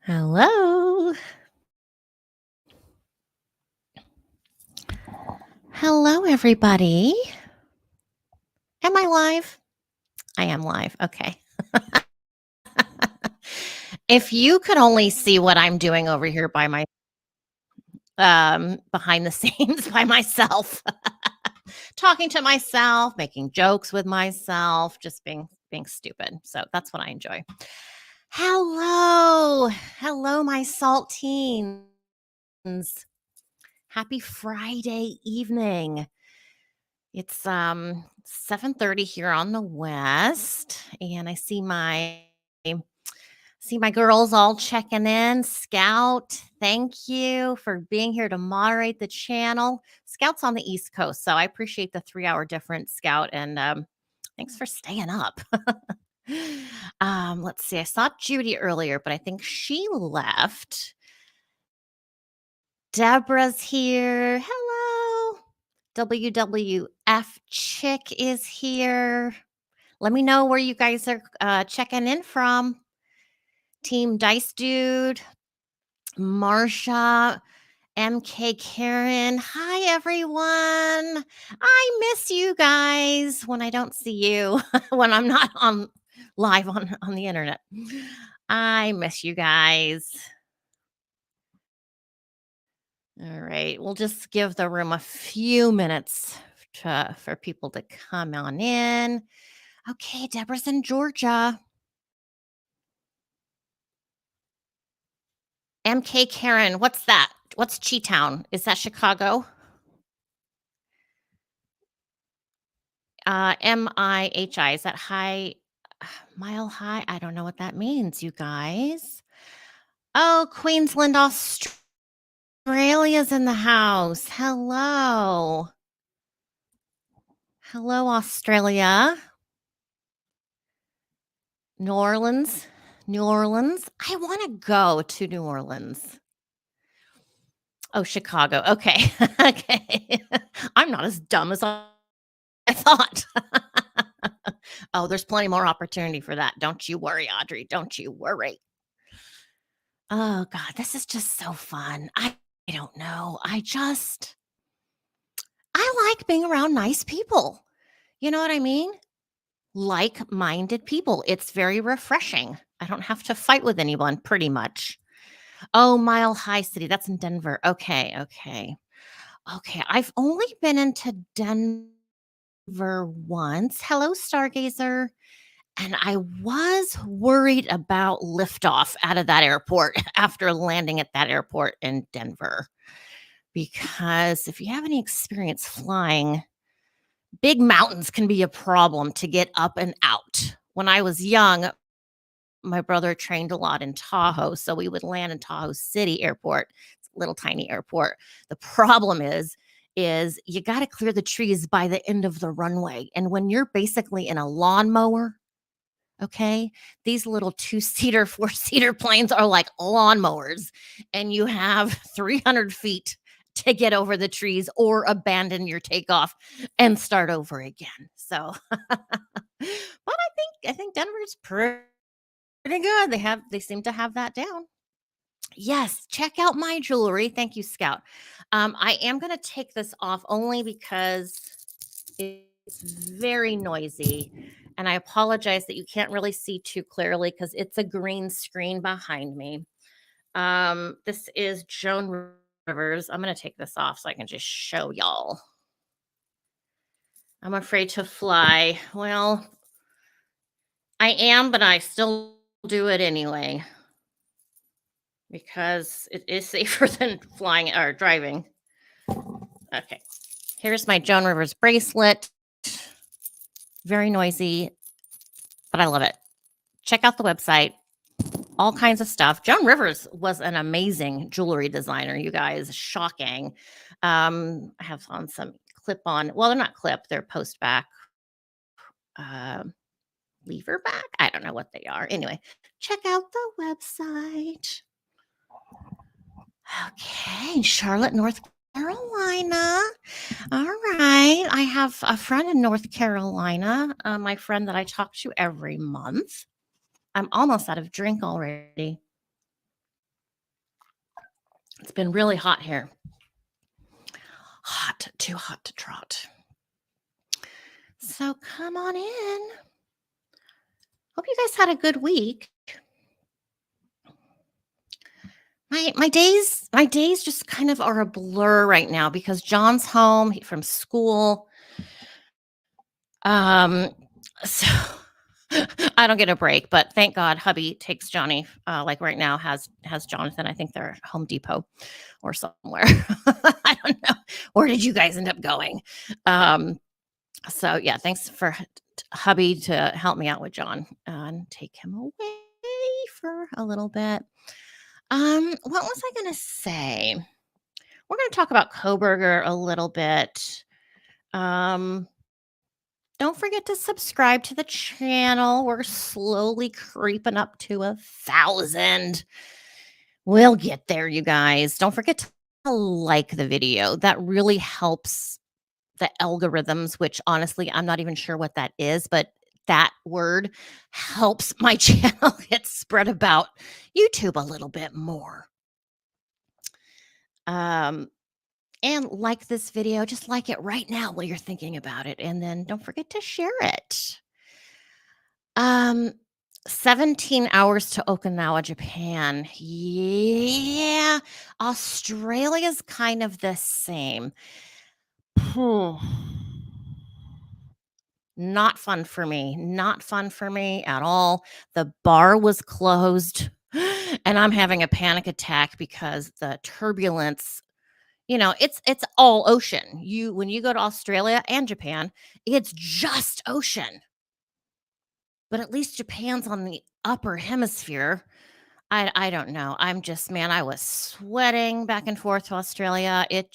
Hello. Hello, everybody. Am I live? I am live. Okay. If you could only see what I'm doing over here by my behind the scenes by myself, talking to myself, making jokes with myself, just being stupid. So that's what I enjoy. Hello. Hello, my saltines. Happy Friday evening. It's 7:30 here on the west, and I see my girls all checking in. Scout, thank you for being here to moderate the channel. Scout's on the East Coast, so I appreciate the 3-hour difference, Scout, and thanks for staying up. Let's see. I saw Judy earlier, but I think she left. Deborah's here. Hello. WWF Chick is here. Let me know where you guys are checking in from. Team Dice Dude, Marsha, MK Karen. Hi, everyone. I miss you guys when I don't see you, when I'm not on live on the internet. I miss you guys. All right. We'll just give the room a few minutes for people to come on in. Okay, Deborah's in Georgia. MK Karen, what's that? What's Cheetown? Is that Chicago? MIHI, is that high mile high? I don't know what that means, you guys. Oh, Queensland, Australia's in the house. Hello. Hello, Australia. New Orleans. New Orleans. I want to go to New Orleans. Oh, Chicago. Okay. Okay. I'm not as dumb as I thought. Oh, there's plenty more opportunity for that. Don't you worry, Audrey. Don't you worry. Oh god, this is just so fun. I don't know. I like being around nice people. You know what I mean? Like-minded people. It's very refreshing. I don't have to fight with anyone pretty much. Oh, Mile High City. That's in Denver. Okay, okay. Okay, I've only been into Denver once. Hello, Stargazer. And I was worried about liftoff out of that airport after landing at that airport in Denver. Because if you have any experience flying, big mountains can be a problem to get up and out. When I was young, my brother trained a lot in Tahoe, so we would land in Tahoe City Airport. It's a little tiny airport. The problem is you got to clear the trees by the end of the runway. And when you're basically in a lawnmower, okay, these little two-seater, four-seater planes are like lawnmowers, and you have 300 feet to get over the trees or abandon your takeoff and start over again. So, but I think Denver's pretty good. They seem to have that down. Yes, check out my jewelry. Thank you, Scout. I am gonna take this off only because it's very noisy, and I apologize that you can't really see too clearly because it's a green screen behind me. This is Joan Rivers. I'm gonna take this off so I can just show y'all. I'm afraid to fly. Well, I am, but I still do it anyway because it is safer than flying or driving. Okay. Here's my Joan Rivers bracelet. Very noisy, but I love it. Check out the website. All kinds of stuff. Joan Rivers was an amazing jewelry designer, you guys. Shocking. I have on some clip on, well, they're not clip, they're post back, lever back. I don't know what they are. Anyway, check out the website. Okay, Charlotte, North Carolina. All right. I have a friend in North Carolina, my friend that I talk to every month. I'm almost out of drink already. It's been really hot here. Hot, too hot to trot. So come on in. Hope you guys had a good week. My days just kind of are a blur right now because John's home from school. Um, so I don't get a break, but thank God hubby takes Johnny. Like right now has Jonathan. I think they're at Home Depot or somewhere. I don't know. Where did you guys end up going? Um, so yeah, thanks for hubby to help me out with John and take him away for a little bit. What was I gonna say? We're gonna talk about Coburger a little bit. Um, don't forget to subscribe to the channel. We're slowly creeping up to 1,000. We'll get there, you guys. Don't forget to like the video. That really helps the algorithms, which honestly, I'm not even sure what that is, but that word helps my channel get spread about YouTube a little bit more. Um, and like this video, just like it right now while you're thinking about it. And then don't forget to share it. Um, 17 hours to Okinawa, Japan. Yeah. Australia's kind of the same. Phew. Not fun for me. Not fun for me at all. The bar was closed and I'm having a panic attack because the turbulence, it's all ocean. When you go to Australia and Japan, it's just ocean. But at least Japan's on the upper hemisphere. I don't know. I'm just man, I was sweating back and forth to Australia. It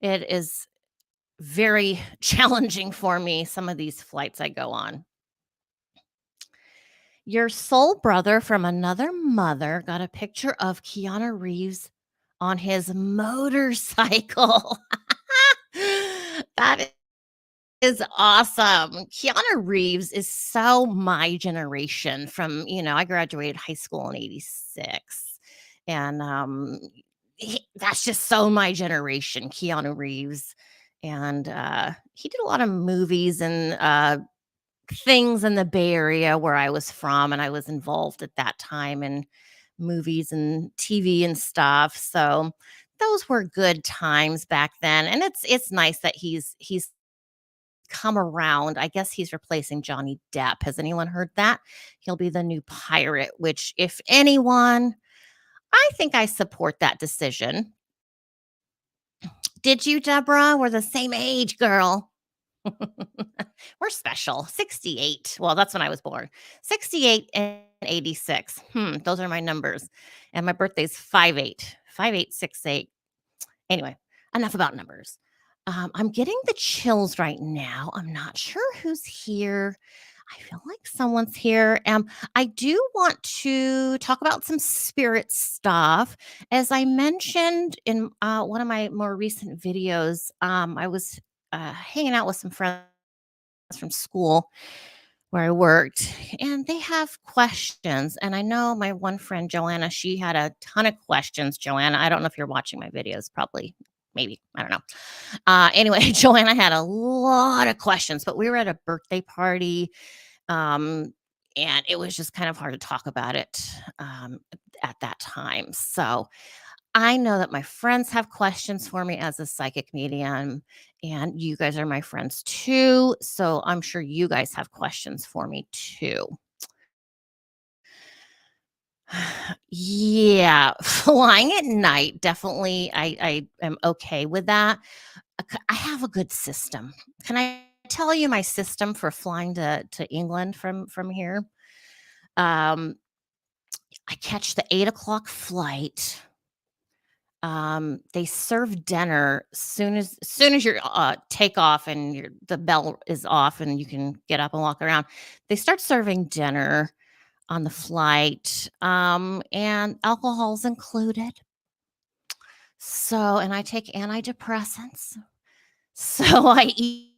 is very challenging for me, some of these flights I go on. Your soul brother from another mother got a picture of Keanu Reeves on his motorcycle. That is awesome. Keanu Reeves is so my generation I graduated high school in 86. And that's just so my generation, Keanu Reeves. And he did a lot of movies and things in the Bay Area where I was from, and I was involved at that time in movies and TV and stuff. So those were good times back then, and it's nice that he's come around. I guess he's replacing Johnny Depp. Has anyone heard that? He'll be the new pirate, which if anyone, I think I support that decision. Did you, Deborah? We're the same age, girl. We're special. 68. Well, that's when I was born. 68 and 86. Those are my numbers. And my birthday's 5/8. 5/8/68. Anyway, enough about numbers. I'm getting the chills right now. I'm not sure who's here. I feel like someone's here. I do want to talk about some spirit stuff. As I mentioned in one of my more recent videos, I was hanging out with some friends from school where I worked, and they have questions. And I know my one friend, Joanna, she had a ton of questions. Joanna, I don't know if you're watching my videos, probably, maybe, I don't know. Anyway, Joanna had a lot of questions, but we were at a birthday party. And it was just kind of hard to talk about it at that time. So I know that my friends have questions for me as a psychic medium, and you guys are my friends too. So I'm sure you guys have questions for me too. Yeah, flying at night, definitely. I am okay with that. I have a good system. Can I tell you my system for flying to England from here? Um, I catch the 8 o'clock flight. They serve dinner soon as you take off and the bell is off and you can get up and walk around. They start serving dinner on the flight, and alcohol's included. So, and I take antidepressants. So I eat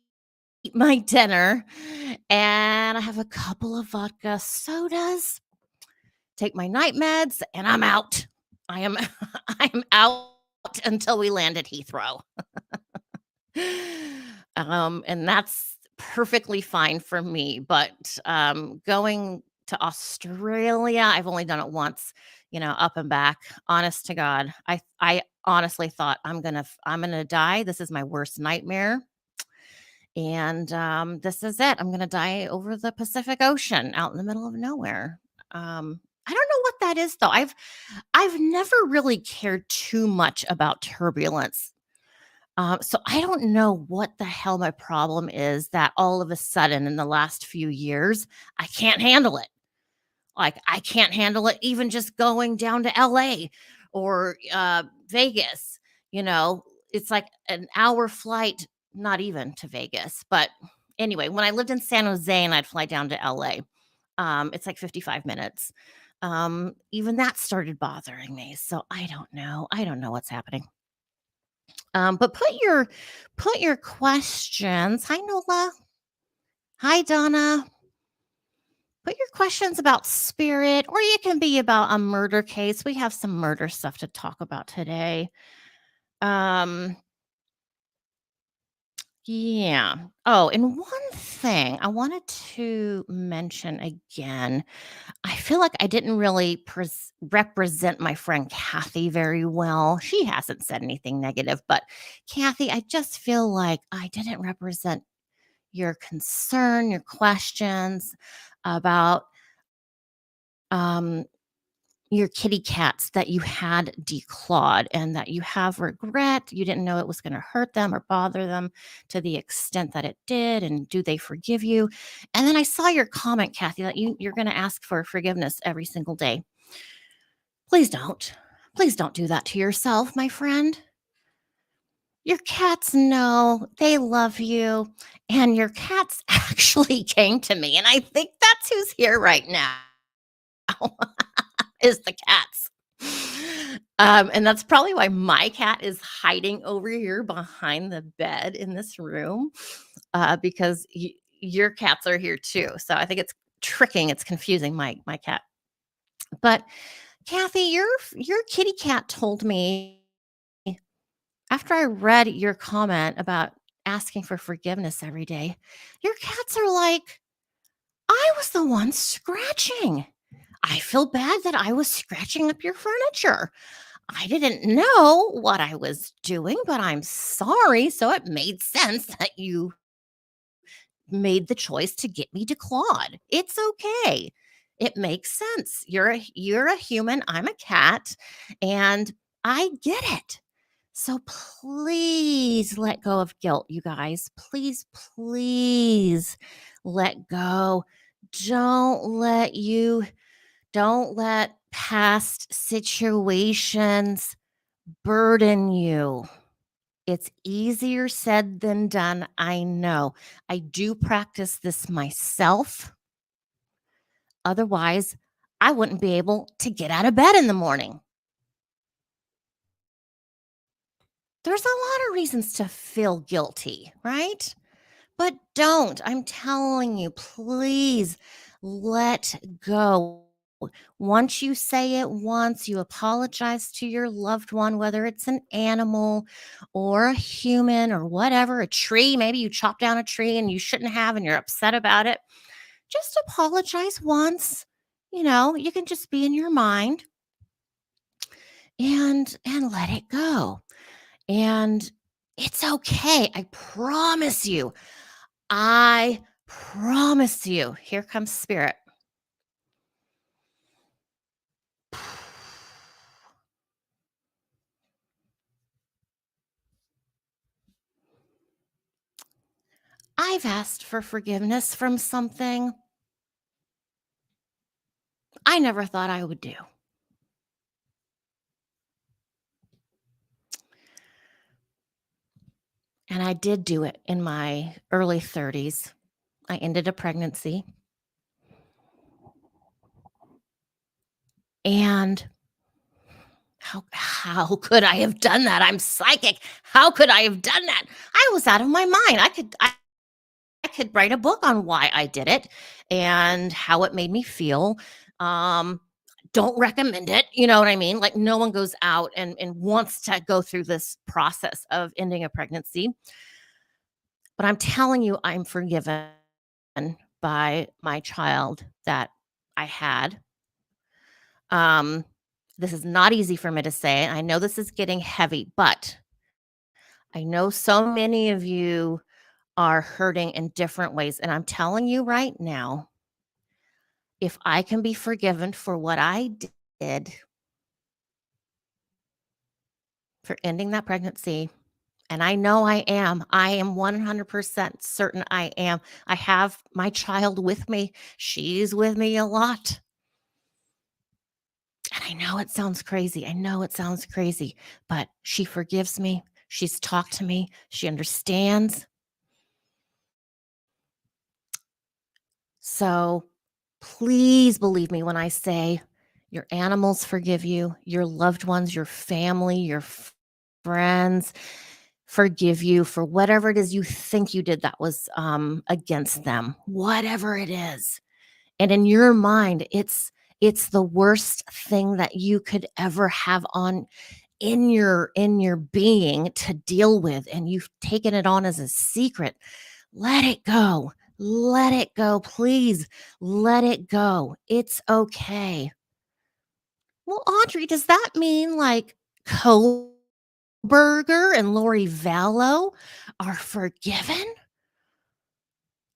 my dinner and I have a couple of vodka sodas, take my night meds, and I'm out. I am I am out until we land at Heathrow. And that's perfectly fine for me, but, going to Australia, I've only done it once, up and back. Honest to God, I honestly thought I'm gonna die. This is my worst nightmare, and, this is it. I'm gonna die over the Pacific Ocean out in the middle of nowhere. I don't know what that is, though. I've never really cared too much about turbulence. So I don't know what the hell my problem is that all of a sudden in the last few years, I can't handle it. Like, I can't handle it even just going down to LA or Vegas. You know, it's like an hour flight, not even to Vegas. But anyway, when I lived in San Jose and I'd fly down to LA, it's like 55 minutes. Even that started bothering me. So I don't know. I don't know what's happening. But put your questions. Hi, Nola. Hi, Donna. Put your questions about spirit, or you can be about a murder case. We have some murder stuff to talk about today. Um, yeah. Oh, and one thing I wanted to mention again. I feel like I didn't really represent my friend Kathy very well. She hasn't said anything negative, but Kathy, I just feel like I didn't represent your concern, your questions about um, your kitty cats that you had declawed and that you have regret. You didn't know it was going to hurt them or bother them to the extent that it did. And do they forgive you? And then I saw your comment, Kathy, that you're going to ask for forgiveness every single day. Please don't. Please don't do that to yourself, my friend. Your cats know they love you, and your cats actually came to me, and I think that's who's here right now is the cats. And that's probably why my cat is hiding over here behind the bed in this room, because your cats are here too. So I think it's confusing my cat. But Kathy, your kitty cat told me after I read your comment about asking for forgiveness every day, your cats are like, I was the one scratching. I feel bad that I was scratching up your furniture. I didn't know what I was doing, but I'm sorry. So it made sense that you made the choice to get me declawed. It's okay. It makes sense. You're a human, I'm a cat, and I get it. So please let go of guilt, you guys. Please, please let go. Don't let you don't let past situations burden you. It's easier said than done. I know. I do practice this myself. Otherwise, I wouldn't be able to get out of bed in the morning. There's a lot of reasons to feel guilty, right? But don't. I'm telling you, please let go. Once you say it once, you apologize to your loved one, whether it's an animal or a human or whatever, a tree. Maybe you chop down a tree and you shouldn't have and you're upset about it. Just apologize once. You can just be in your mind and let it go. And it's okay. I promise you. I promise you. Here comes spirit. I've asked for forgiveness from something I never thought I would do. And I did do it in my early 30s. I ended a pregnancy. And how could I have done that? I'm psychic. How could I have done that? I was out of my mind. I could write a book on why I did it and how it made me feel. Um, Don't recommend it, you know what I mean? Like, no one goes out and wants to go through this process of ending a pregnancy, but I'm telling you, I'm forgiven by my child that I had. Um, this is not easy for me to say. I know this is getting heavy, but I know so many of you are hurting in different ways, and I'm telling you right now, if I can be forgiven for what I did for ending that pregnancy, and I know I am 100% certain I am. I have my child with me. She's with me a lot. And I know it sounds crazy. I know it sounds crazy, but she forgives me. She's talked to me. She understands. So please believe me when I say your animals forgive you, your loved ones, your family, your friends forgive you for whatever it is you think you did that was against them, whatever it is. And in your mind, it's the worst thing that you could ever have on in your being to deal with, and you've taken it on as a secret. Let it go. Let it go. Please let it go. It's okay. Well, Audrey, does that mean like Koberger and Lori Vallow are forgiven?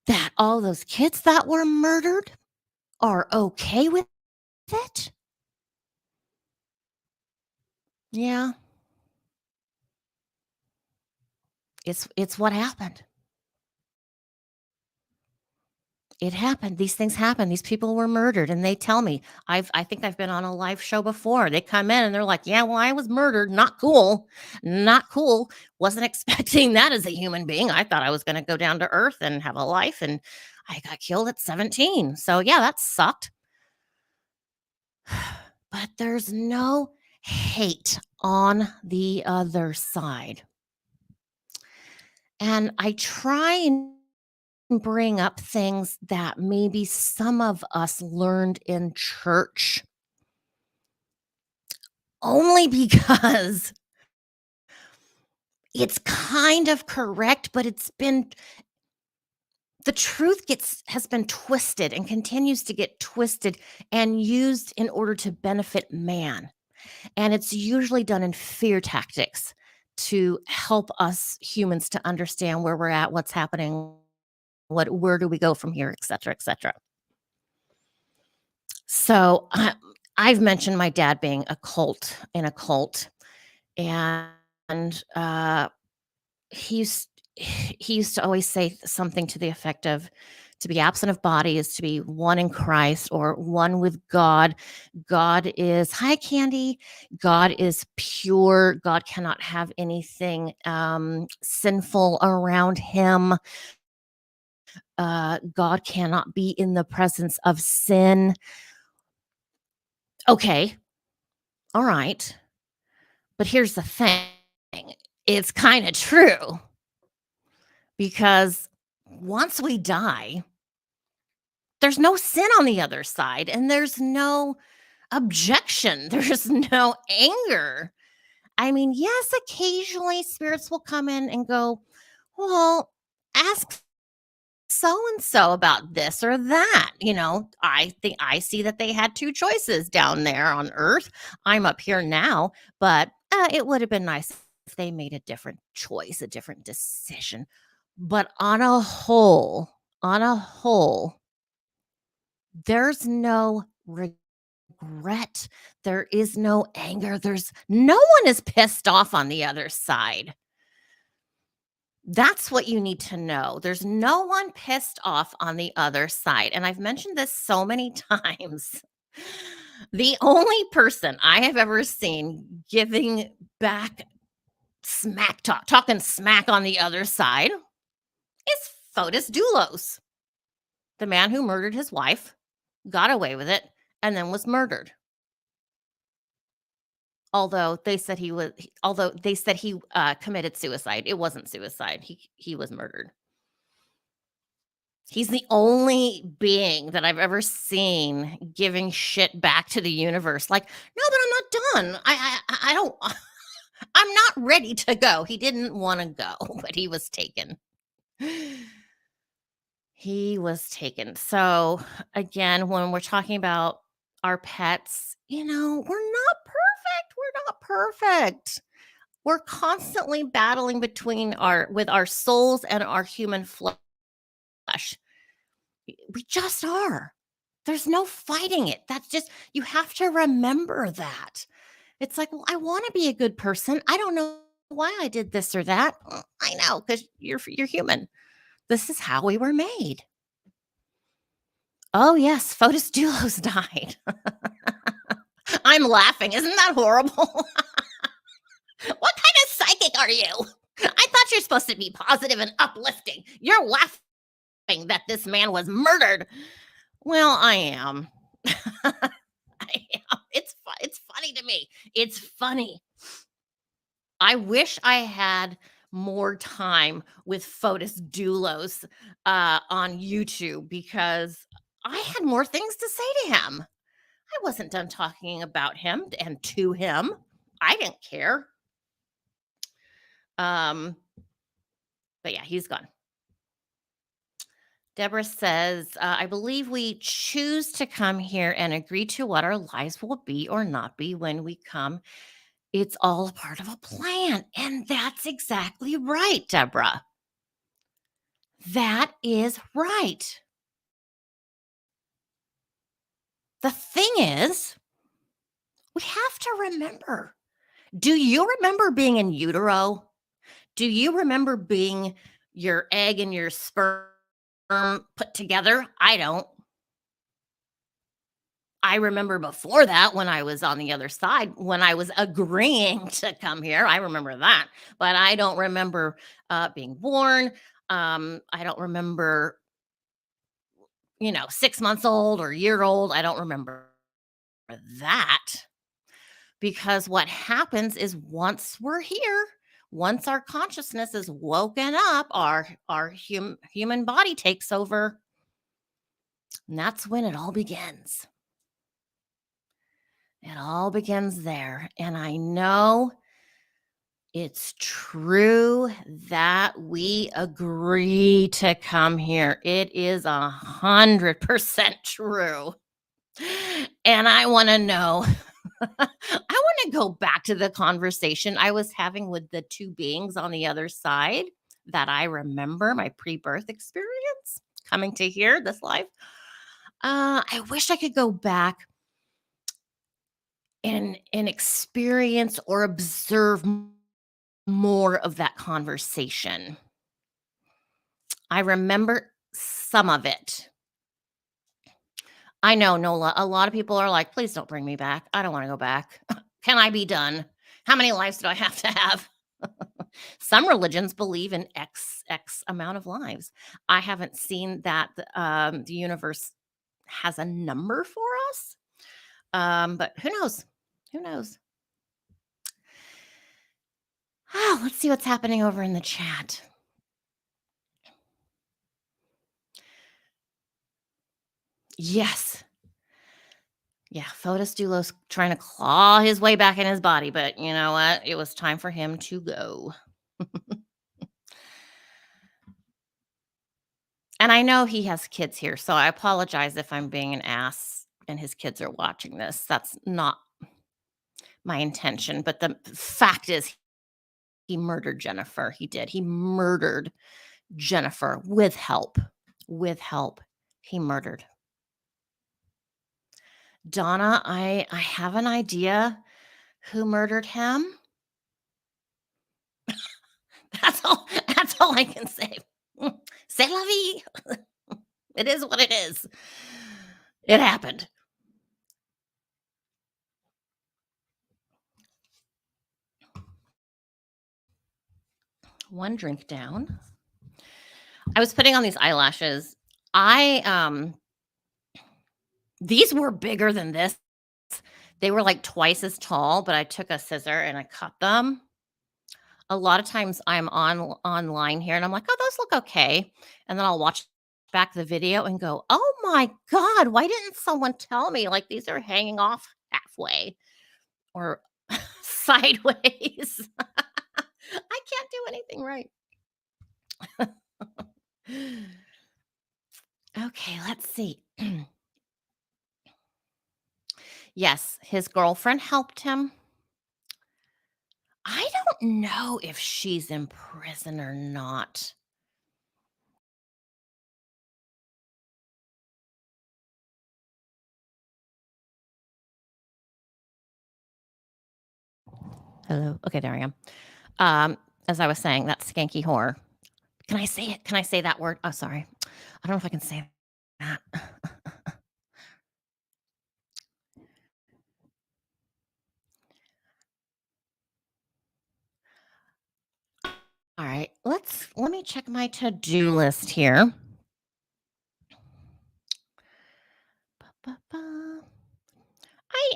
That all those kids that were murdered are okay with it? Yeah, it's what happened. It happened. These things happen. These people were murdered, and they tell me. I think I've been on a live show before. They come in and they're like, "Yeah, well, I was murdered. Not cool. Not cool. Wasn't expecting that as a human being. I thought I was gonna go down to earth and have a life, and I got killed at 17. So yeah, that sucked." But there's no hate on the other side. And I try and bring up things that maybe some of us learned in church only because it's kind of correct, but it's been the truth gets has been twisted and continues to get twisted and used in order to benefit man. And it's usually done in fear tactics to help us humans to understand where we're at, what's happening, where do we go from here, et cetera, et cetera. So I've mentioned my dad being a cult, and he used he used to always say something to the effect of, "To be absent of body is to be one in Christ or one with God. God is hi Candy. God is pure. God cannot have anything sinful around him. God cannot be in the presence of sin." Okay, all right. But here's the thing, it's kinda true because once we die, there's no sin on the other side, and there's no objection, there's no anger. I mean, yes, occasionally spirits will come in and go, "Well, ask so and so about this or that." I think I see that they had 2 choices down there on earth. I'm up here now, but, it would have been nice if they made a different choice, a different decision. But on a whole, there's no regret. There is no anger. There's no one is pissed off on the other side. That's what you need to know. There's no one pissed off on the other side, and I've mentioned this so many times. The only person I have ever seen giving back talking smack on the other side is Fotis Dulos, the man who murdered his wife, got away with it, and then was murdered. Although they said he, committed suicide, it wasn't suicide, he was murdered. He's the only being that I've ever seen giving shit back to the universe. Like, no, but I'm not done. I don't. I'm not ready to go. He didn't want to go, but he was taken. He was taken. So again, when we're talking about our pets, we're not perfect. We're not perfect. We're constantly battling between our with our souls and our human flesh. We just are. There's no fighting it. That's just you have to remember that. It's like, well, I want to be a good person. I don't know why I did this or that. I know because you're human. This is how we were made. Oh yes, Fotis Dulos died. I'm laughing. Isn't that horrible? What kind of psychic are you? I thought you're supposed to be positive and uplifting. You're laughing that this man was murdered. Well, I am. I am. It's funny to me. It's funny. I wish I had more time with Fotis Dulos on YouTube because I had more things to say to him. I wasn't done talking about him and to him. I didn't care. Um, but yeah, he's gone. Deborah says, I believe we choose to come here and agree to what our lives will be or not be when we come. It's all a part of a plan. And that's exactly right, Deborah. That is right. The thing is, we have to remember. Do you remember being in utero? Do you remember being your egg and your sperm put together? I don't. I remember before that when I was on the other side, when I was agreeing to come here. I remember that, but I don't remember being born. I don't remember, 6 months old or year old. I don't remember that because what happens is once we're here, once our consciousness is woken up, our human body takes over, and that's when it all begins. It all begins there. And I know it's true that we agree to come here. It is 100% true. And I want to know, I want to go back to the conversation I was having with the two beings on the other side that I remember my pre birth experience coming to here, this life. I wish I could go back and experience or observe more of that conversation. I remember some of it. I know, Nola, a lot of people are like, "Please don't bring me back. I don't wanna go back. Can I be done? How many lives do I have to have?" Some religions believe in X amount of lives. I haven't seen that the universe has a number for us, but who knows? Who knows? Let's see what's happening over in the chat. Yes. Yeah, Fotis Dulos trying to claw his way back in his body, but you know what? It was time for him to go. And I know he has kids here, so I apologize if I'm being an ass and his kids are watching this. That's not my intention, but the fact is he murdered Jennifer. He did. He murdered Jennifer with help. With help. He murdered. Donna, I have an idea who murdered him. That's all I can say. C'est la vie. It is what it is. It happened. One drink down. I was putting on these eyelashes. I these were bigger than this. They were like twice as tall, but I took a scissor and I cut them. A lot of times I'm online here and I'm like, "Oh, those look okay." And then I'll watch back the video and go, "Oh my god, why didn't someone tell me, like, these are hanging off halfway or sideways." I can't do anything right. Okay, let's see. Yes, his girlfriend helped him. I don't know if she's in prison or not. Hello. Okay, there I am. Um, as I was saying, that skanky whore. Can I say it? Can I say that word? Oh, sorry. I don't know if I can say that. All right. Let me check my to-do list here. Ba-ba.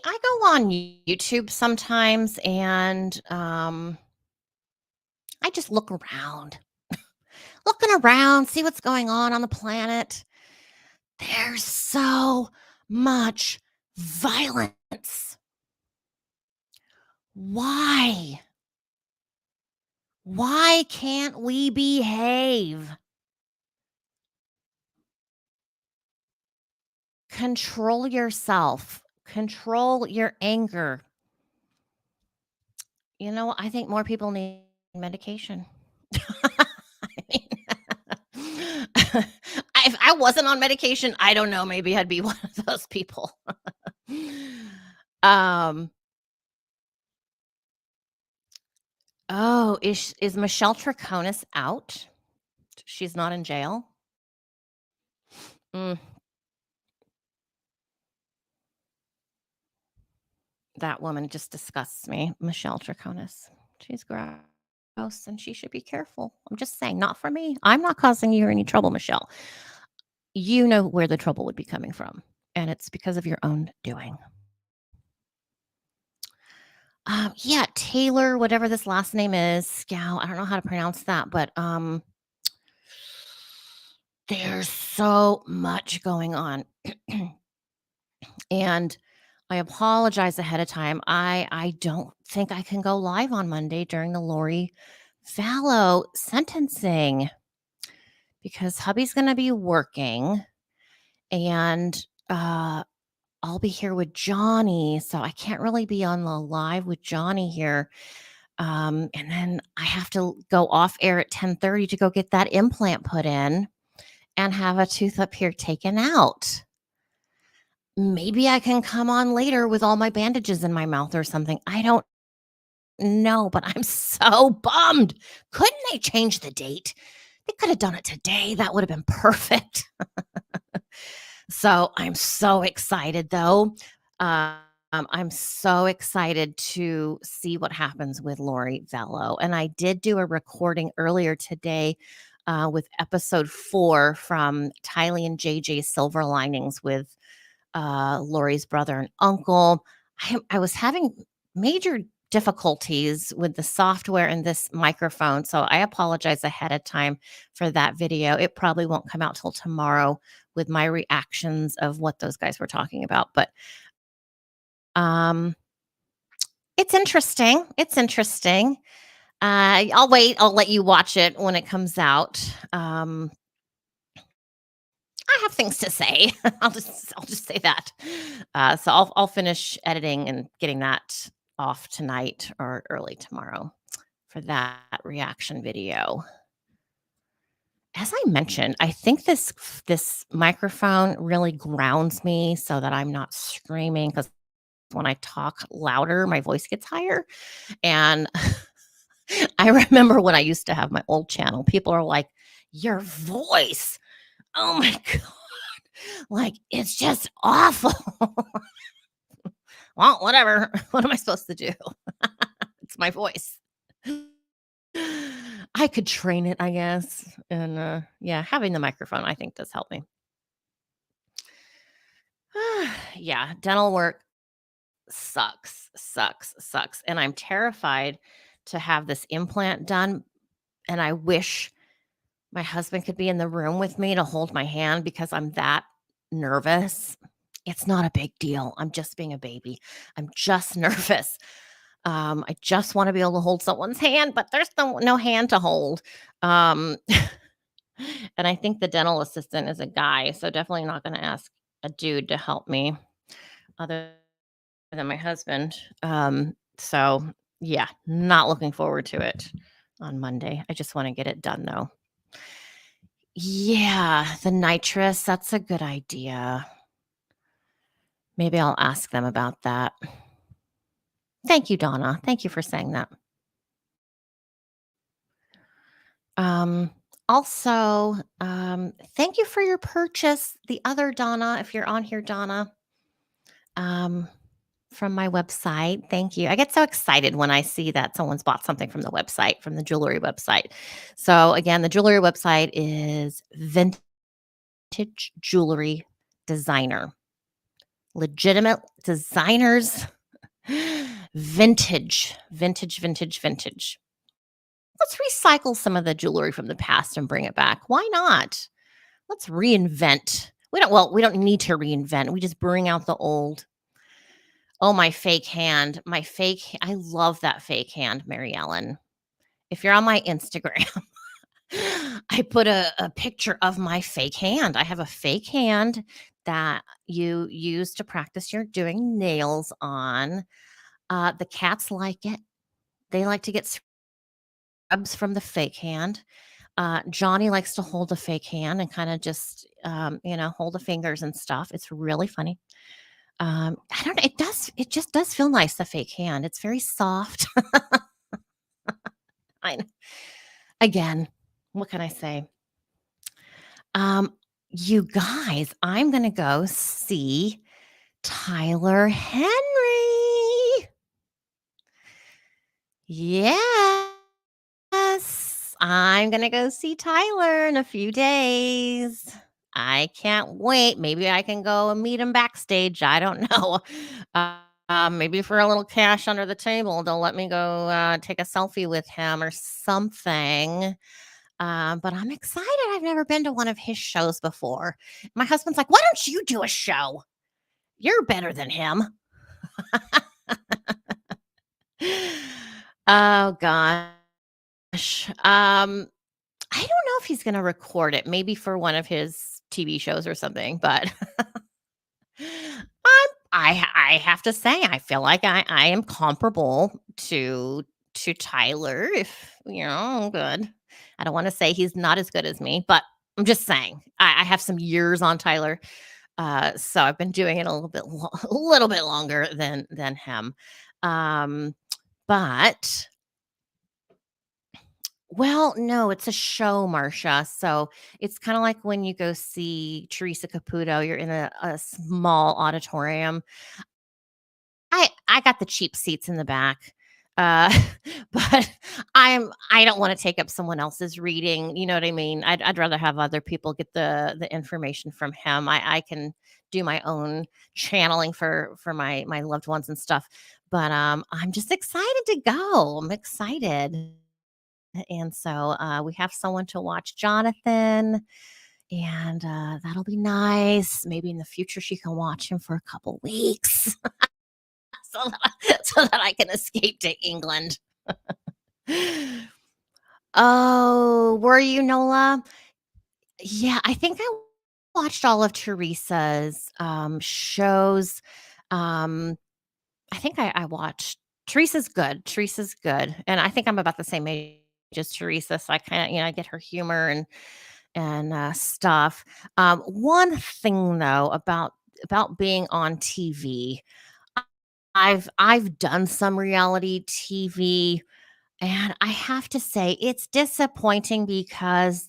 I go on YouTube sometimes and I just look around. Looking around, see what's going on the planet. There's so much violence. Why? Why can't we behave? Control yourself. Control your anger. You know, I think more people need medication. I mean, if I wasn't on medication, I don't know, maybe I'd be one of those people. Um, oh, is Michelle Troconis out? She's not in jail? Mm, that woman just disgusts me, Michelle Troconis. She's gross, and she should be careful. I'm just saying, not for me. I'm not causing you any trouble, Michelle. You know where the trouble would be coming from, and it's because of your own doing. Yeah, Taylor, whatever this last name is, Scow. I don't know how to pronounce that, but there's so much going on. And I apologize ahead of time. I don't think I can go live on Monday during the Lori Vallow sentencing because hubby's going to be working and I'll be here with Johnny, so I can't really be on the live with Johnny here. And then I have to go off air at 10:30 to go get that implant put in and have a tooth up here taken out. Maybe I can come on later with all my bandages in my mouth or something. I don't know, but I'm so bummed. Couldn't they change the date? They could have done it today. That would have been perfect. So I'm so excited though. I'm so excited to see what happens with Lori Vallow. And I did do a recording earlier today with episode 4 from Tylee and JJ Silver Linings with Lori's brother and uncle. I was having major difficulties with the software and this microphone. So I apologize ahead of time for that video. It probably won't come out till tomorrow with my reactions of what those guys were talking about. But um, it's interesting. It's interesting. I'll wait. I'll let you watch it when it comes out. I have things to say. I'll just say that. So I'll finish editing and getting that off tonight or early tomorrow for that reaction video. As I mentioned, I think this microphone really grounds me so that I'm not screaming because when I talk louder, my voice gets higher. And I remember when I used to have my old channel, people are like, "Your voice, oh my god, like it's just awful." Well, whatever. What am I supposed to do? It's my voice. I could train it, I guess. And yeah, having the microphone, I think, does help me. Yeah, dental work sucks, sucks, sucks. And I'm terrified to have this implant done. And I wish My husband could be in the room with me to hold my hand because I'm that nervous. It's not a big deal. I'm just being a baby. I'm just nervous. I just want to be able to hold someone's hand, but there's no hand to hold. Um, and I think the dental assistant is a guy, so definitely not going to ask a dude to help me other than my husband. So yeah, not looking forward to it on Monday. I just want to get it done though. Yeah, the nitrous, that's a good idea. Maybe I'll ask them about that. Thank you, Donna. Thank you for saying that. Um, also, thank you for your purchase. The other Donna, if you're on here, Donna, um, from my website. Thank you. I get so excited when I see that someone's bought something from the website, from the jewelry website. So again, the jewelry website is Vintage Jewelry Designer. Legitimate designers. Vintage. Let's recycle some of the jewelry from the past and bring it back. Why not? Let's reinvent. We don't need to reinvent. We just bring out the old. Oh, my fake hand. I love that fake hand, Mary Ellen. If you're on my Instagram, I put a picture of my fake hand. I have a fake hand that you use to practice your doing nails on. The cats like it. They like to get scrubs from the fake hand. Johnny likes to hold a fake hand and kind of just, hold the fingers and stuff. It's really funny. I don't know. It just does feel nice, the fake hand. It's very soft. I, again, what can I say? Um, you guys, I'm going to go see Tyler Henry. Yes. I'm gonna go see Tyler in a few days. I can't wait. Maybe I can go and meet him backstage. I don't know. Maybe for a little cash under the table, they'll let me go take a selfie with him or something. But I'm excited. I've never been to one of his shows before. My husband's like, "Why don't you do a show? You're better than him." Oh gosh. I don't know if he's gonna record it, maybe for one of his TV shows or something, but I have to say, I feel like I am comparable to Tyler, if good. I don't wanna say he's not as good as me, but I'm just saying, I have some years on Tyler, so I've been doing it a little bit a little bit longer than him. Um, but Well, no, it's a show, Marcia. So it's kind of like when you go see Teresa Caputo, you're in a small auditorium. I got the cheap seats in the back. Uh, but I don't want to take up someone else's reading. You know what I mean? I'd rather have other people get the information from him. I can do my own channeling for my loved ones and stuff. But I'm just excited to go. I'm excited. And so we have someone to watch Jonathan, and that'll be nice. Maybe in the future she can watch him for a couple weeks so that I can escape to England. Oh, were you, Nola? Yeah, I think I watched all of Teresa's shows. Um, I think I watched Teresa's good. Teresa's good. And I think I'm about the same age as Teresa. So I kind of, I get her humor and stuff. One thing though about being on TV, I've done some reality TV, and I have to say it's disappointing because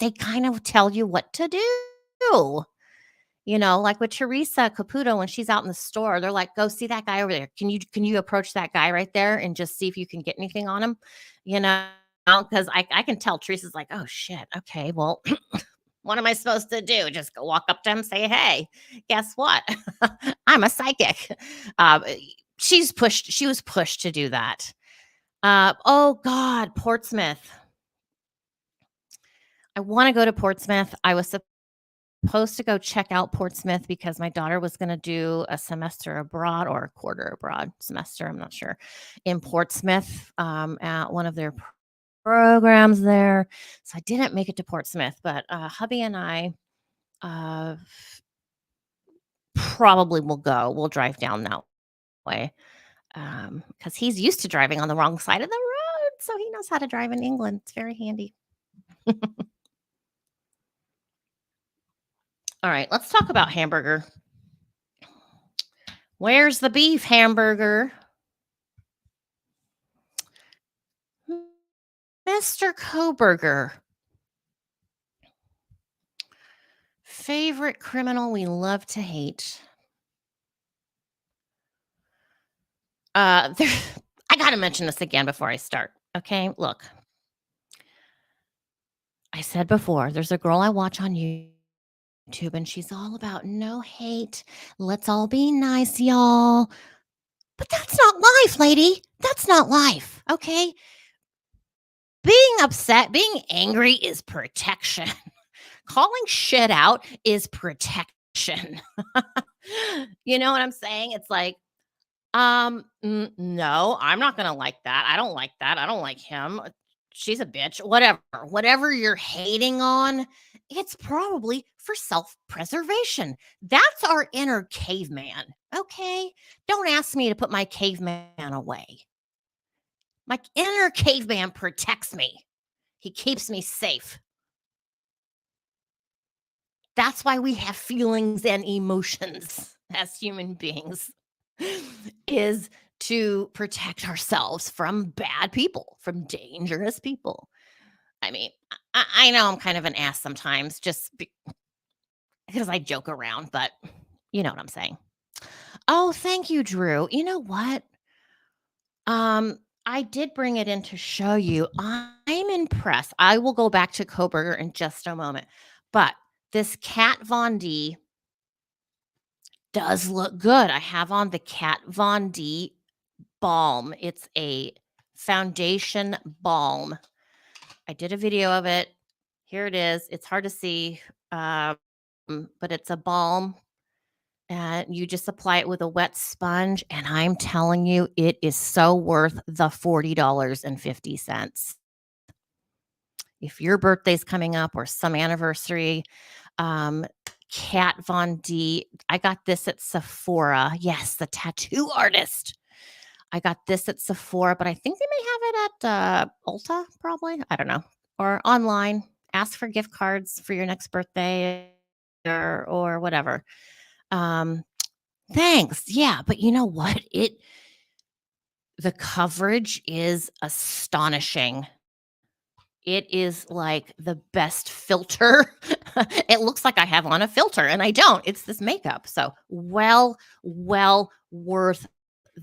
they kind of tell you what to do. Like with Teresa Caputo, when she's out in the store, they're like, "Go see that guy over there. Can you approach that guy right there and just see if you can get anything on him?" You know, because I can tell Teresa's like, "Oh shit, okay, well, what am I supposed to do? Just go walk up to him, say, hey, guess what? I'm a psychic." Uh, she was pushed to do that. Oh God, Portsmouth. I wanna go to Portsmouth. I was supposed to go check out Portsmouth because my daughter was gonna do a semester abroad or a quarter abroad semester, I'm not sure, in Portsmouth, at one of their programs there. So I didn't make it to Portsmouth, but, hubby and I, uh, probably will go. We'll drive down that way, because he's used to driving on the wrong side of the road, so he knows how to drive in England. It's very handy. All right, let's talk about hamburger. Where's the beef hamburger? Mr. Koberger, favorite criminal we love to hate. There I gotta mention this again before I start, okay? Look, I said before, there's a girl I watch on YouTube, and she's all about no hate. Let's all be nice, y'all. But that's not life, lady. That's not life, okay? Being upset, being angry is protection. Calling shit out is protection. You know what I'm saying? It's like, no, I'm not gonna like that. I don't like that. I don't like him. She's a bitch. Whatever. Whatever you're hating on, it's probably for self-preservation. That's our inner caveman. Okay? Don't ask me to put my caveman away. My inner caveman protects me. He keeps me safe. That's why we have feelings and emotions as human beings, is to protect ourselves from bad people, from dangerous people. I mean, I know I'm kind of an ass sometimes because I joke around, but you know what I'm saying. Oh, thank you, Drew. You know what? I did bring it in to show you. I'm impressed. I will go back to Koberger in just a moment. But this Kat Von D does look good. I have on the Kat Von D balm. It's a foundation balm. I did a video of it. Here it is. It's hard to see, but it's a balm, and you just apply it with a wet sponge, and I'm telling you, it is so worth the $40.50. If your birthday's coming up or some anniversary, um, Kat Von D, I got this at Sephora. Yes, the tattoo artist. I got this at Sephora, but I think they may have it at, Ulta, probably. I don't know. Or online. Ask for gift cards for your next birthday or whatever. Um, thanks. Yeah, but you know what? The coverage is astonishing. It is like the best filter. It looks like I have on a filter, and I don't. It's this makeup. So, well worth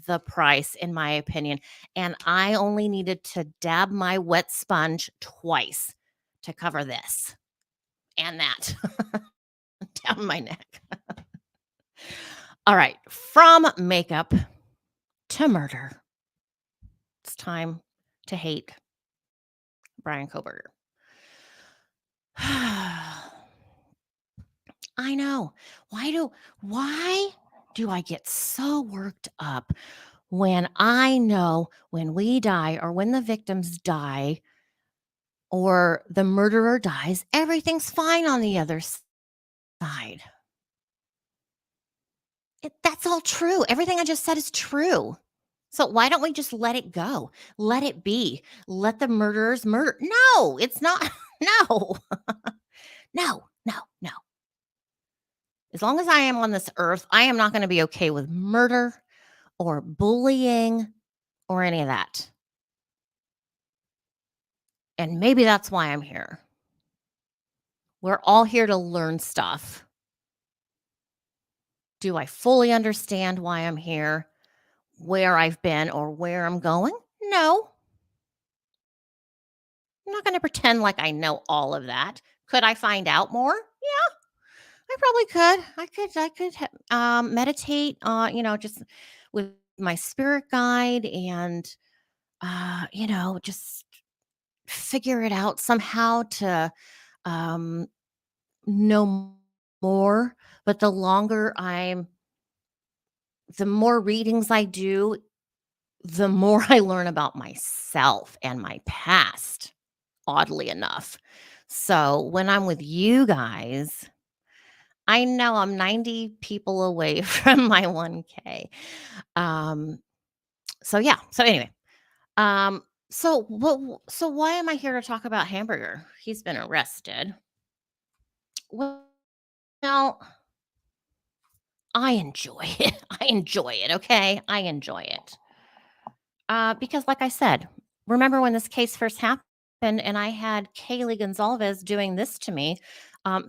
the price, in my opinion. And I only needed to dab my wet sponge twice to cover this and that down my neck. All right. From makeup to murder, it's time to hate Brian Koberger. I know. Why do I get so worked up when I know when we die or when the victims die or the murderer dies, everything's fine on the other side? That's all true. Everything I just said is true. So why don't we just let it go? Let it be. Let the murderers murder. No, it's not. No, no, no, no. As long as I am on this earth, I am not going to be okay with murder or bullying or any of that. And maybe that's why I'm here. We're all here to learn stuff. Do I fully understand why I'm here, where I've been, or where I'm going? No. I'm not going to pretend like I know all of that. Could I find out more? Yeah, I probably could. I could meditate, just with my spirit guide and, just figure it out somehow to um, know more, but the more readings I do, the more I learn about myself and my past, oddly enough. So when I'm with you guys, I know I'm 90 people away from my 1K. Um, so yeah. So anyway, so why am I here to talk about Hamburger? He's been arrested. Well, I enjoy it. I enjoy it, okay? I enjoy it. Because like I said, remember when this case first happened and I had Kaylee Gonzalez doing this to me,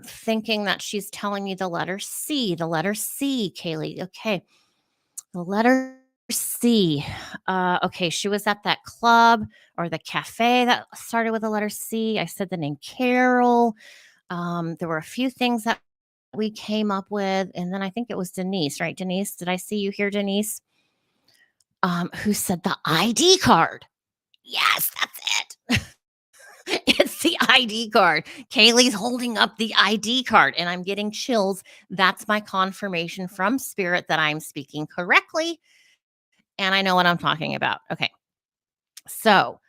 thinking that she's telling me the letter C, Kaylee. Okay, the letter C. Okay, she was at that club or the cafe that started with the letter C. I said the name Carol. There were a few things that we came up with, and then I think it was Denise, right? Denise, did I see you here, Denise? Who said the ID card? Yes, that's it. It's the ID card. Kaylee's holding up the ID card, and I'm getting chills. That's my confirmation from spirit that I'm speaking correctly, and I know what I'm talking about. Okay. So,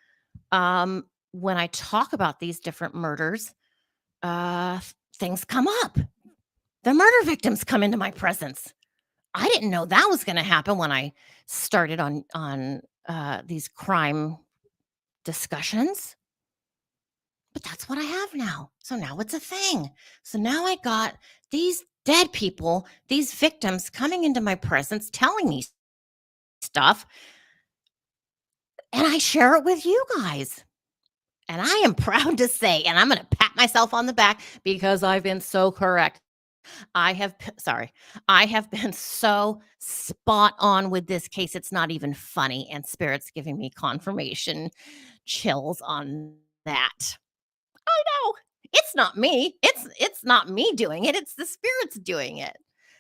when I talk about these different murders, uh, things come up. The murder victims come into my presence. I didn't know that was gonna happen when I started on these crime discussions. But that's what I have now. So now it's a thing. So now I got these dead people, these victims coming into my presence telling me stuff, and I share it with you guys. And I am proud to say, and I'm going to pat myself on the back because I've been so correct. Sorry, I have been so spot on with this case. It's not even funny. And Spirit's giving me confirmation chills on that. I know. It's not me. It's not me doing it. It's the spirits doing it.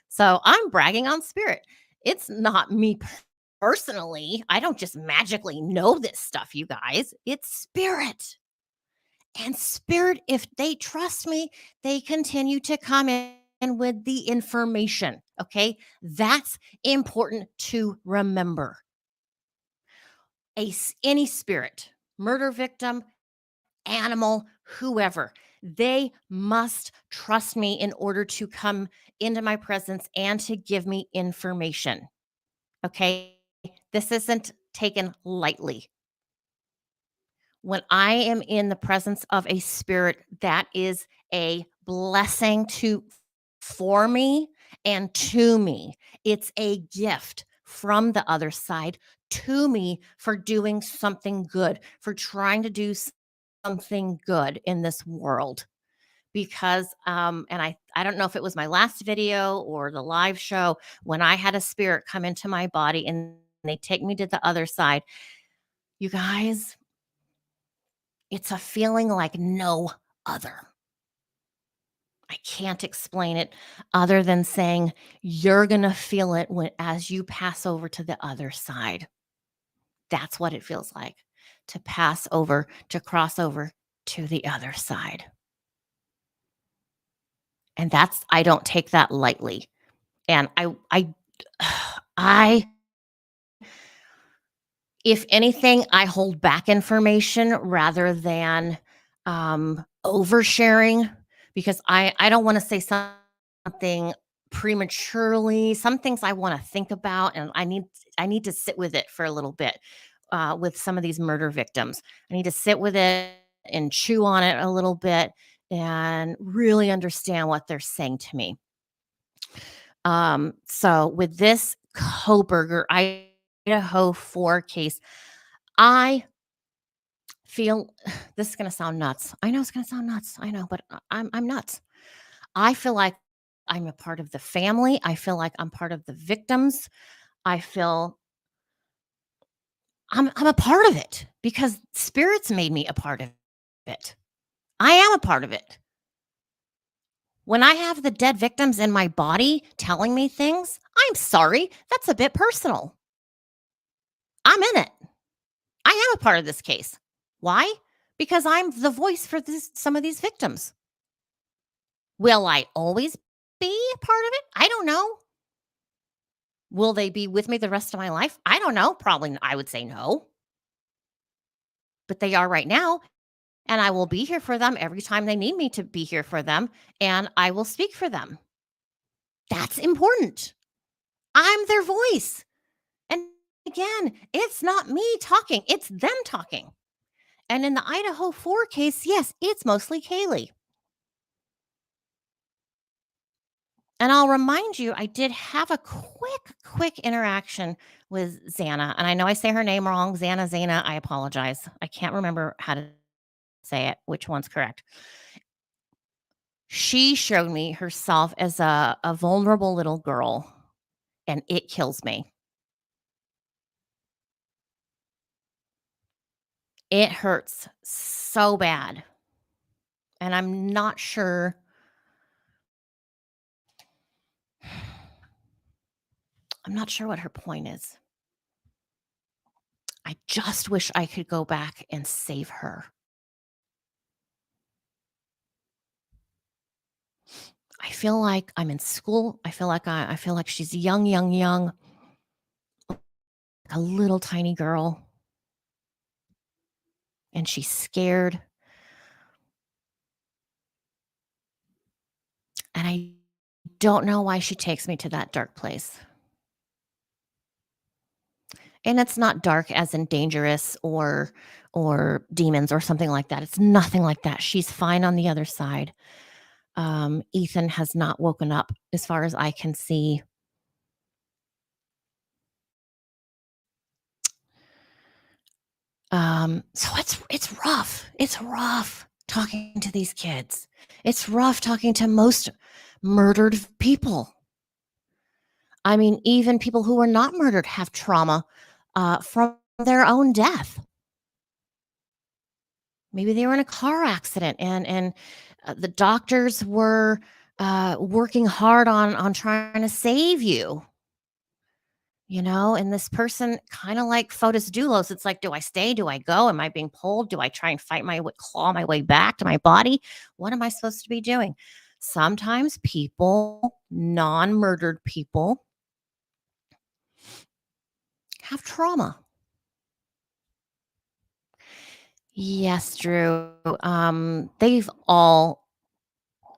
So I'm bragging on spirit. It's not me personally. I don't just magically know this stuff, you guys. It's spirit. And spirit, if they trust me, they continue to come in with the information. Okay. That's important to remember. Any spirit, murder victim, animal, whoever, they must trust me in order to come into my presence and to give me information. Okay. This isn't taken lightly. When I am in the presence of a spirit, that is a blessing for me and to me. It's a gift from the other side to me for doing something good, for trying to do something good in this world. Because and I don't know if it was my last video or the live show when I had a spirit come into my body and they take me to the other side. You guys, it's a feeling like no other. I can't explain it other than saying you're going to feel it as you pass over to the other side. That's what it feels like to pass over, to cross over to the other side. And I don't take that lightly. And I if anything, I hold back information rather than, oversharing because I don't wanna say something prematurely. Some things I wanna think about, and I need to sit with it for a little bit, with some of these murder victims. I need to sit with it and chew on it a little bit and really understand what they're saying to me. So with this Koberger Idaho 4 case, I feel this is gonna sound nuts. I know it's gonna sound nuts. I know, but I'm nuts. I feel like I'm a part of the family. I feel like I'm part of the victims. I feel I'm a part of it because spirits made me a part of it. I am a part of it. When I have the dead victims in my body telling me things, I'm sorry, that's a bit personal. I'm in it. I am a part of this case. Why? Because I'm the voice for some of these victims. Will I always be a part of it? I don't know. Will they be with me the rest of my life? I don't know. Probably I would say no, but they are right now, and I will be here for them every time they need me to be here for them, and I will speak for them. That's important. I'm their voice. And again, it's not me talking, it's them talking. And in the Idaho 4 case, yes, it's mostly Kaylee. And I'll remind you, I did have a quick interaction with Xana. And I know I say her name wrong, Xana, Zana. I apologize. I can't remember how to say it, which one's correct. She showed me herself as a vulnerable little girl, and it kills me. It hurts so bad. And I'm not sure what her point is. I just wish I could go back and save her. I feel like I'm in school. I feel like she's young, young, young, a little tiny girl, and she's scared. And I don't know why she takes me to that dark place. And it's not dark as in dangerous or demons or something like that. It's nothing like that. She's fine on the other side. Ethan has not woken up as far as I can see. So it's rough. It's rough talking to these kids. It's rough talking to most murdered people. I mean, even people who were not murdered have trauma from their own death. Maybe they were in a car accident, and the doctors were working hard on trying to save you. And this person kind of like Fotis Dulos, it's like, do I stay? Do I go? Am I being pulled? Do I try and claw my way back to my body? What am I supposed to be doing? Sometimes people, non-murdered people, have trauma. Yes, Drew. They've all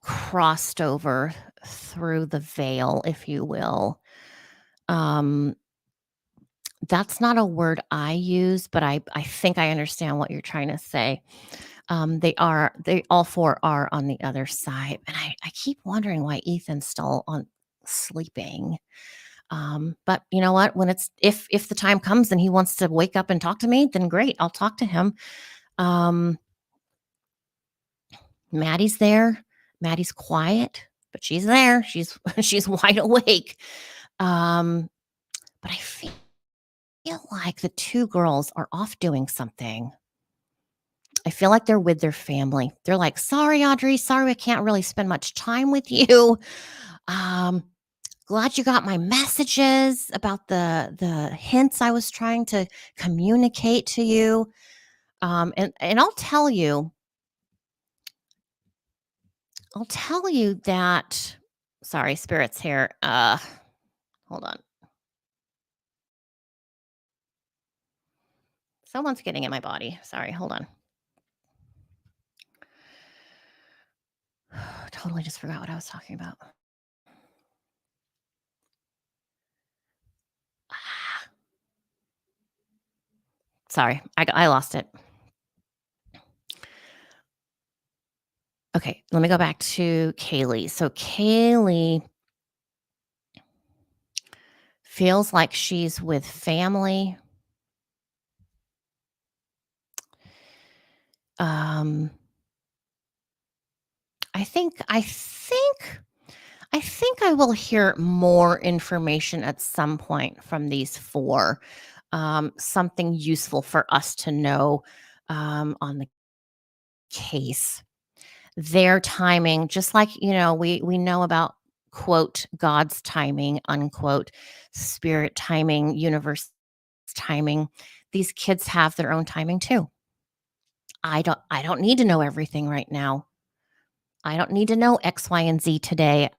crossed over through the veil, if you will. Um, that's not a word I use, but I think I understand what you're trying to say. They all four are on the other side. And I keep wondering why Ethan's still on sleeping. But you know what? When if the time comes and he wants to wake up and talk to me, then great, I'll talk to him. Um, Maddie's there. Maddie's quiet, but she's there. She's wide awake. But I feel like the two girls are off doing something. I feel like they're with their family. They're like, "Sorry, Audrey. Sorry, I can't really spend much time with you. Um, glad you got my messages about the hints I was trying to communicate to you." And I'll tell you that. Sorry, spirits here. Hold on. Someone's getting in my body. Sorry, hold on. Totally just forgot what I was talking about. Ah, sorry, I lost it. Okay, let me go back to Kaylee. So Kaylee feels like she's with family. Um, I think I will hear more information at some point from these four. Something useful for us to know on the case. Their timing, just like we know about quote God's timing, unquote, spirit timing, universe timing. These kids have their own timing too. I don't need to know everything right now. I don't need to know X, Y, and Z today.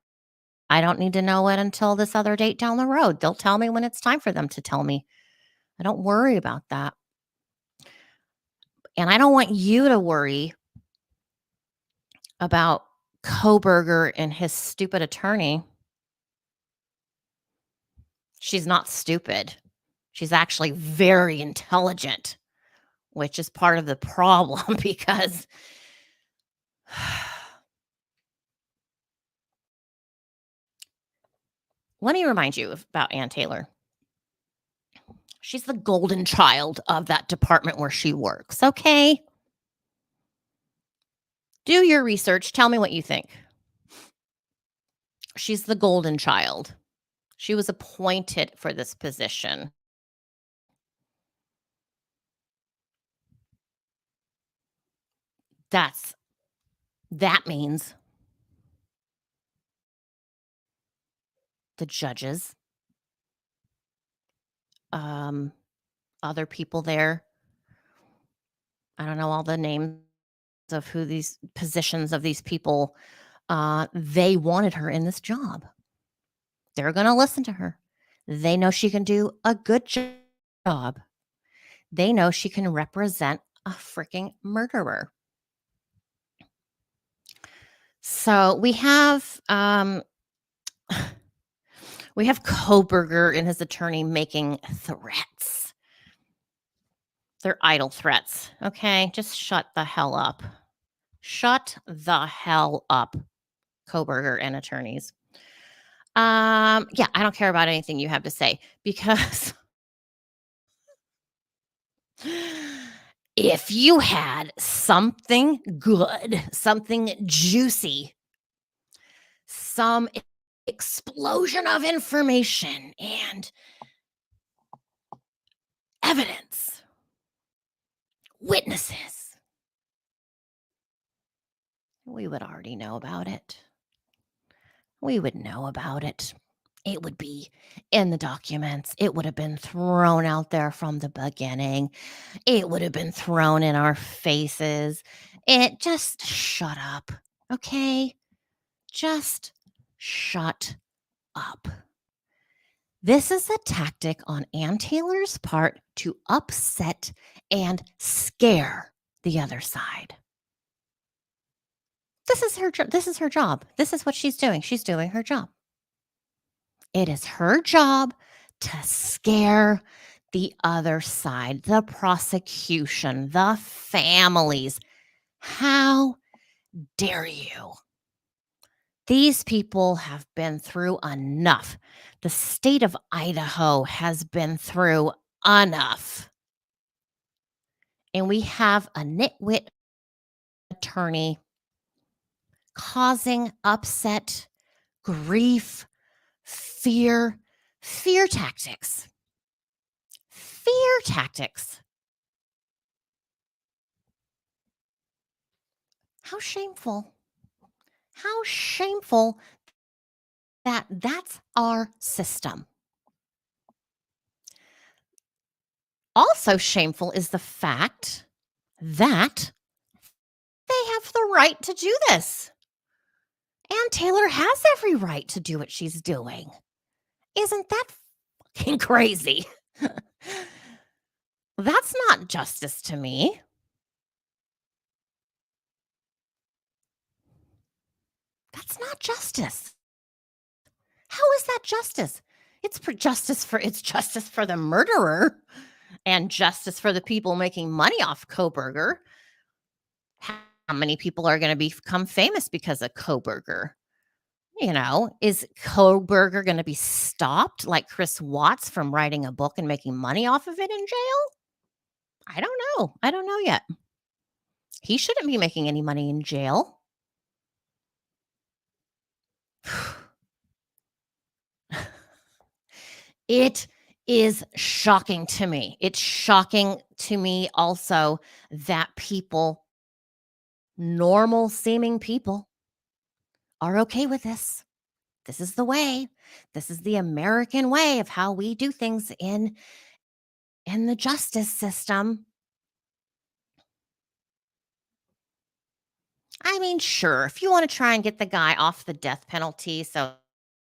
I don't need to know it until this other date down the road. They'll tell me when it's time for them to tell me. I don't worry about that. And I don't want you to worry about Koberger and his stupid attorney. She's not stupid. She's actually very intelligent, which is part of the problem because let me remind you about Ann Taylor. She's the golden child of that department where she works, okay? Do your research. Tell me what you think. She's the golden child. She was appointed for this position. That's that means the judges, um, other people there. I don't know all the names of who these positions of these people. They wanted her in this job. They're going to listen to her. They know she can do a good job. They know she can represent a freaking murderer. So we have Koberger and his attorney making threats. They're idle threats. Okay, just shut the hell up. Shut the hell up, Koberger and attorneys. Yeah, I don't care about anything you have to say because if you had something good, something juicy, some explosion of information and evidence, witnesses, we would already know about it. We would know about it. It would be in the documents. It would have been thrown out there from the beginning. It would have been thrown in our faces. It just shut up. Okay? Just shut up. This is a tactic on Ann Taylor's part to upset and scare the other side. This is her this is her job. This is what she's doing. She's doing her job. It is her job to scare the other side, the prosecution, the families. How dare you? These people have been through enough. The state of Idaho has been through enough. And we have a nitwit attorney causing upset, grief, fear tactics. Fear tactics. How shameful. How shameful that that's our system. Also shameful is the fact that they have the right to do this. Ann Taylor has every right to do what she's doing. Isn't that fucking crazy? That's not justice to me. That's not justice. How is that justice? It's justice for the murderer and justice for the people making money off Koberger. How many people are going to become famous because of Koberger? You know, is Koberger going to be stopped like Chris Watts from writing a book and making money off of it in jail? I don't know. I don't know yet. He shouldn't be making any money in jail. It is shocking to me. It's shocking to me also that people, normal seeming people, are okay with this. This is the way. This is the American way of how we do things in the justice system. I mean, sure, if you want to try and get the guy off the death penalty so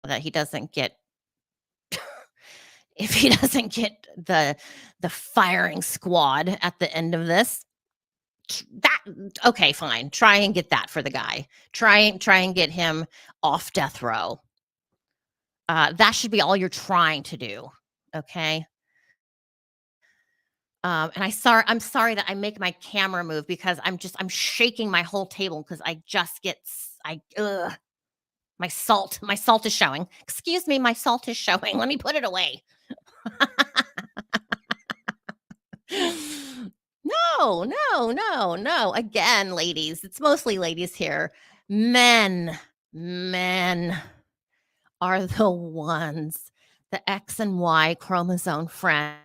that he doesn't get if he doesn't get the firing squad at the end of this, that okay, fine. Try and get that for the guy. Try and get him off death row. That should be all you're trying to do. Okay. I'm sorry that I make my camera move because I'm shaking my whole table because I just get my salt is showing. Excuse me, my salt is showing. Let me put it away. No, no, no, no. Again, ladies, it's mostly ladies here. Men are the ones, the X and Y chromosome friends.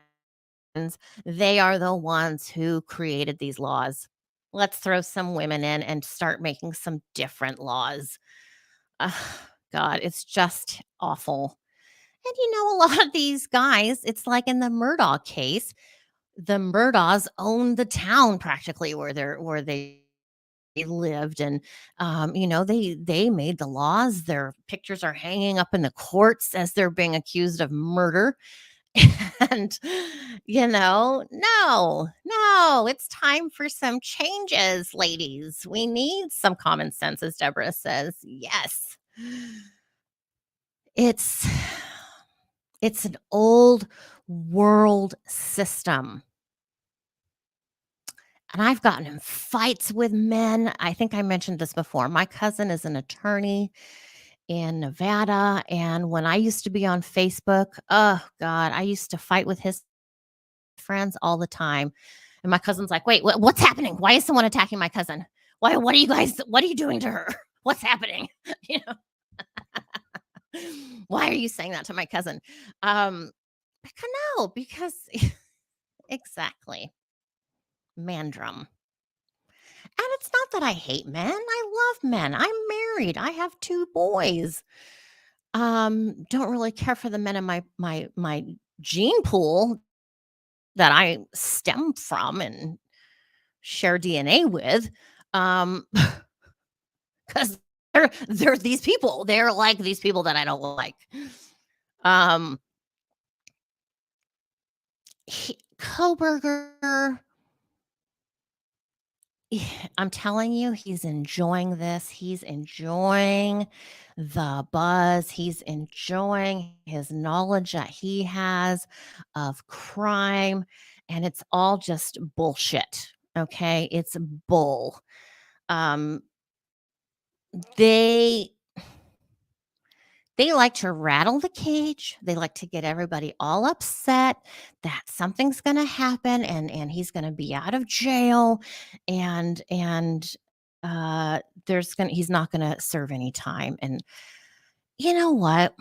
They are the ones who created these laws. Let's throw some women in and start making some different laws. Ugh, God, it's just awful. And a lot of these guys, it's like in the Murdaugh case, the Murdaughs owned the town practically where they lived, and they made the laws. Their pictures are hanging up in the courts as they're being accused of murder. And no, it's time for some changes, ladies. We need some common sense, as Deborah says. Yes. It's it's an old world system. And I've gotten in fights with men. I think I mentioned this before. My cousin is an attorney in Nevada. And when I used to be on Facebook, oh God, I used to fight with his friends all the time. And my cousin's like, wait, what's happening? Why is someone attacking my cousin? What are you doing to her? What's happening? You know, why are you saying that to my cousin? Um, no, because exactly. Mandrum. And it's not that I hate men. I love men. I'm married. I have 2 boys. Don't really care for the men in my gene pool that I stem from and share DNA with. Because they're these people. They're like these people that I don't like. Um, Koberger, I'm telling you, he's enjoying this. He's enjoying the buzz. He's enjoying his knowledge that he has of crime. And it's all just bullshit. Okay. It's bull. Um, they They like to rattle the cage. They like to get everybody all upset that something's gonna happen and he's gonna be out of jail and he's not gonna serve any time. And you know what?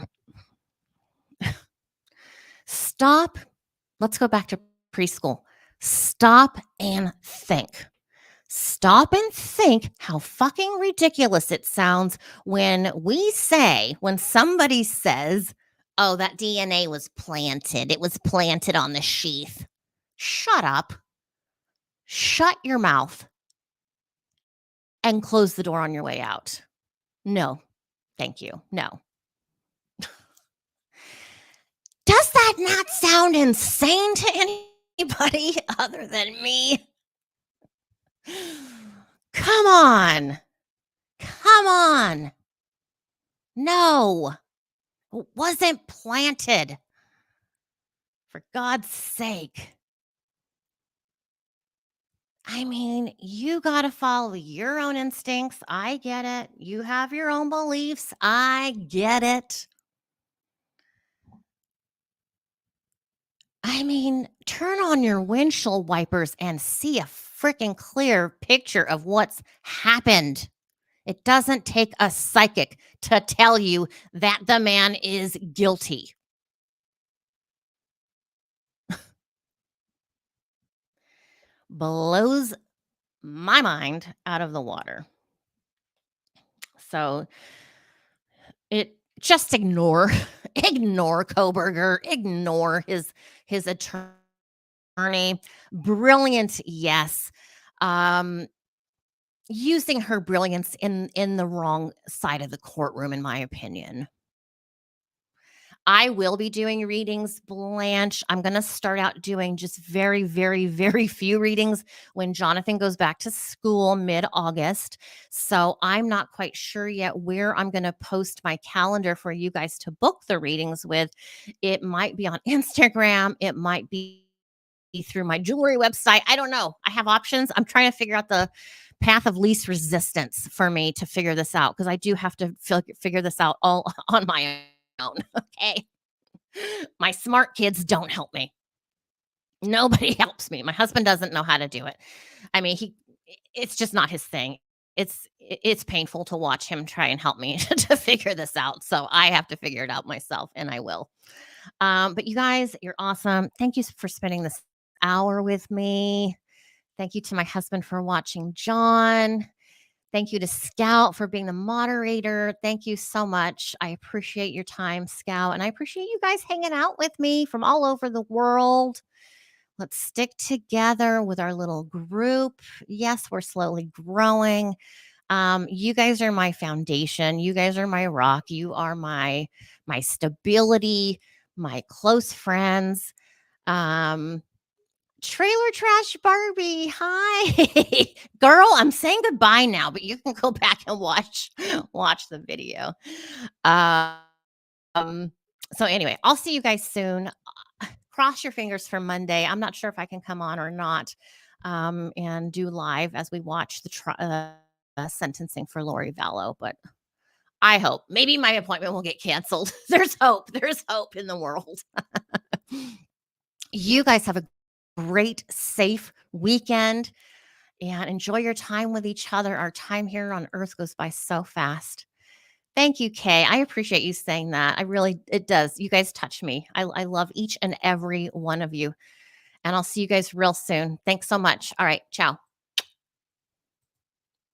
Stop. Let's go back to preschool. Stop and think. Stop and think how fucking ridiculous it sounds when somebody says, "Oh, that DNA was planted. It was planted on the sheath." Shut up. Shut your mouth and close the door on your way out. No, thank you. No. Does that not sound insane to anybody other than me? Come on. Come on. No. It wasn't planted. For God's sake. I mean, you got to follow your own instincts. I get it. You have your own beliefs. I get it. I mean, turn on your windshield wipers and see a freaking clear picture of what's happened. It doesn't take a psychic to tell you that the man is guilty. Blows my mind out of the water. So it just ignore Koberger, ignore his attorney. Brilliant, yes. Um, using her brilliance in the wrong side of the courtroom, in my opinion. I will be doing readings, Blanche. I'm gonna start out doing just very, very, very few readings when Jonathan goes back to school mid-August. So I'm not quite sure yet where I'm gonna post my calendar for you guys to book the readings with. It might be on Instagram, it might be through my jewelry website. I don't know. I have options. I'm trying to figure out the path of least resistance for me to figure this out because I do have to figure this out all on my own. Okay. My smart kids don't help me. Nobody helps me. My husband doesn't know how to do it. I mean, it's just not his thing. It's painful to watch him try and help me to figure this out. So I have to figure it out myself and I will. But you guys, you're awesome. Thank you for spending this hour with me. Thank you to my husband for watching John. Thank you to Scout for being the moderator. Thank you so much. I appreciate your time, Scout, and I appreciate you guys hanging out with me from all over the world. Let's stick together with our little group. Yes, we're slowly growing. You guys are my foundation. You guys are my rock. You are my stability, my close friends. Um, Trailer Trash Barbie, hi. Girl, I'm saying goodbye now, but you can go back and watch the video. Um, so anyway, I'll see you guys soon. Cross your fingers for Monday. I'm not sure if I can come on or not, and do live as we watch the sentencing for Lori Vallow, but I hope. Maybe my appointment will get canceled. There's hope. There's hope in the world. You guys have a great, safe weekend and enjoy your time with each other. Our time here on earth goes by so fast. Thank you, Kay. I appreciate you saying that. I really, it does. You guys touch me. I love each and every one of you. And I'll see you guys real soon. Thanks so much. All right. Ciao.